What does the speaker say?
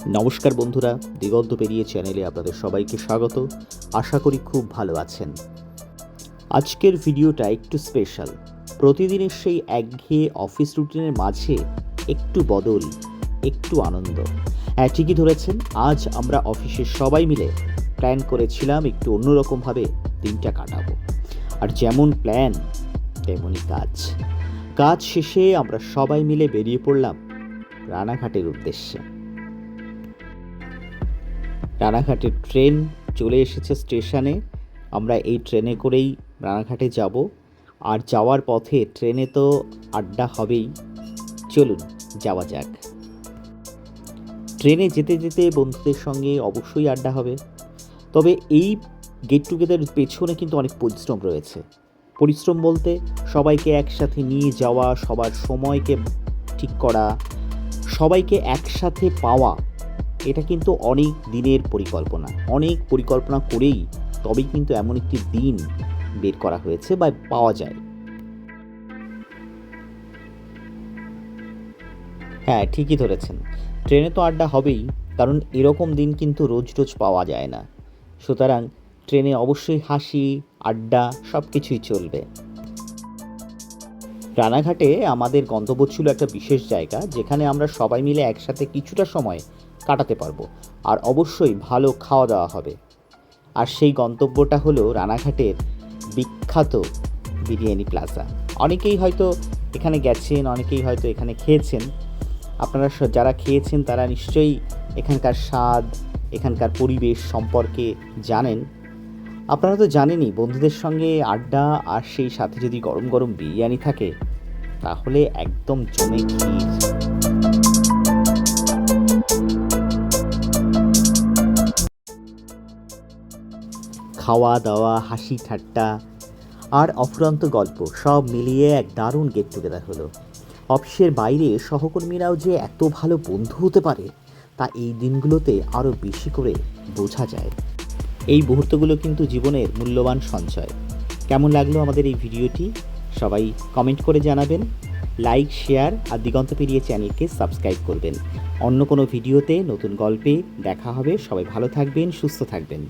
নমস্কার বন্ধুরা, দিগন্ত পেরিয়ে চ্যানেলে আপনাদের সবাইকে স্বাগত। আশা করি খুব ভালো আছেন। আজকের ভিডিওটা একটু স্পেশাল। প্রতিদিনের সেই একঘেয়ে অফিস রুটিনের মাঝে একটু বদল, একটু আনন্দ। হ্যাঁ, ঠিকই ধরেছেন। আজ আমরা অফিসের সবাই মিলে প্ল্যান করেছিলাম একটু অন্যরকমভাবে দিনটা কাটাবো। আর যেমন প্ল্যান তেমনই কাজ শেষে আমরা সবাই মিলে বেরিয়ে পড়লাম রানাঘাটের উদ্দেশ্যে। রানাঘাটের ট্রেন চলে এসেছে স্টেশনে। আমরা এই ট্রেনে করেই রানাঘাটে যাব। আর যাওয়ার পথে ট্রেনে তো আড্ডা হবেই। চলুন যাওয়া যাক। ট্রেনে যেতে যেতে বন্ধুদের সঙ্গে অবশ্যই আড্ডা হবে। তবে এই গেট টুগেদারের পেছনে কিন্তু অনেক পরিশ্রম রয়েছে। পরিশ্রম বলতে সবাইকে একসাথে নিয়ে যাওয়া, সবার সময়কে ঠিক করা, সবাইকে একসাথে পাওয়া। এটা কিন্তু অনেক দিনের পরিকল্পনা করেই তবেই কিন্তু এমন একটি দিন বের করা হয়েছে বা পাওয়া যায়। হ্যাঁ, ঠিকই ধরেছেন। ট্রেনে তো আড্ডা হবেই, কারণ এরকম দিন কিন্তু রোজ রোজ পাওয়া যায় না। সুতরাং ট্রেনে অবশ্যই হাসি, আড্ডা সব কিছুই চলবে। রানাঘাটে আমাদের গন্তব্য ছিল একটা বিশেষ জায়গা, যেখানে আমরা সবাই মিলে একসাথে কিছুটা সময় কাটাতে পারবো। আর অবশ্যই ভালো খাওয়া দাওয়া হবে। আর সেই গন্তব্যটা হলো রানাঘাটের বিখ্যাত বিরিয়ানি প্লাজা। অনেকেই হয়তো এখানে গেছেন, অনেকেই হয়তো এখানে খেয়েছেন। আপনারা যারা খেয়েছেন তারা নিশ্চয়ই এখানকার স্বাদ, এখানকার পরিবেশ সম্পর্কে জানেন। আপনারা তো জানেনই, বন্ধুদের সঙ্গে আড্ডা আর সেই সাথে যদি গরম গরম বিরিয়ানি থাকে তাহলে একদম জমে ক্ষীর। খাওয়া দাওয়া, হাসি ঠাট্টা আর অফুরন্ত গল্প সব মিলিয়ে এক দারুণ গেট টুগেদার হলো। অফিসের বাইরে সহকর্মীরাও যে এত ভালো বন্ধু হতে পারে তা এই দিনগুলোতে আরও বেশি করে বোঝা যায়। এই মুহূর্তগুলো কিন্তু জীবনের মূল্যবান সঞ্চয়। কেমন লাগলো আমাদের এই ভিডিওটি সবাই কমেন্ট করে জানাবেন। লাইক, শেয়ার আর দিগন্ত পেরিয়ে চ্যানেলকে সাবস্ক্রাইব করবেন। অন্য কোনো ভিডিওতে নতুন গল্পে দেখা হবে। সবাই ভালো থাকবেন, সুস্থ থাকবেন।